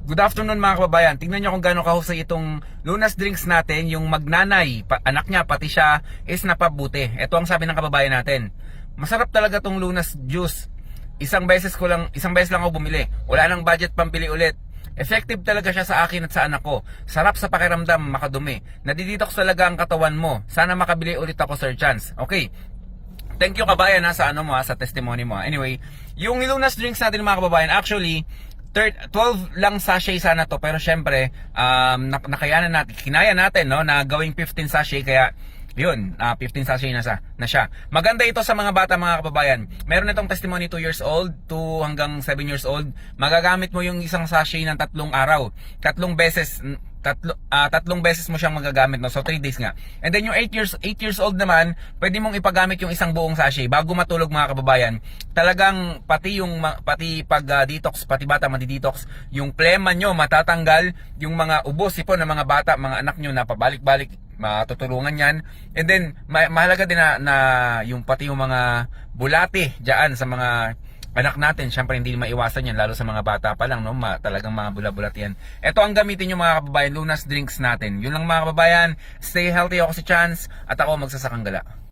Good afternoon mga kababayan. Tingnan nyo kung gaano kahusay itong Lunas Drinks natin. Yung magnanay, anak niya, pati siya is napabuti. Ito ang sabi ng kababayan natin. Masarap talaga tong Lunas Juice. Isang beses lang ako bumili. Wala nang budget pambili ulit. Effective talaga siya sa akin at sa anak ko. Sarap sa pakiramdam, makadumi. Nadidetox talaga ang katawan mo. Sana makabili ulit ako, Sir Chance. Okay. Thank you kabayan sa ano mo sa testimony mo. Anyway, yung Lunas Drinks natin mga kababayan, actually 12 lang sachet sana to, pero syempre nakayanan natin, kinaya natin no na gawing 15 sachet, kaya yun, 15 sachet na siya. Maganda ito sa mga bata mga kababayan. Meron itong testimony 2 years old, 2 hanggang 7 years old. Magagamit mo yung isang sachet ng 3 araw. Tatlong beses mo siyang magagamit, no? So 3 days nga. And then yung 8 years old naman, pwede mong ipagamit yung isang buong sachet bago matulog mga kababayan. Talagang pati pag detox, pati bata madi-detox, yung plema nyo matatanggal, yung mga ubo, sipon ng mga bata, mga anak nyo na pabalik-balik, matutulungan yan. And then mahalaga din na yung pati yung mga bulate diyan sa mga anak natin, syempre hindi maiwasan yan, lalo sa mga bata pa lang, no? Talagang mga bula-bulat yan. Ito ang gamitin nyo mga kababayan, Lunas Drinks natin. Yun lang mga kababayan, stay healthy. Ako si Chance at ako magsasakang gala.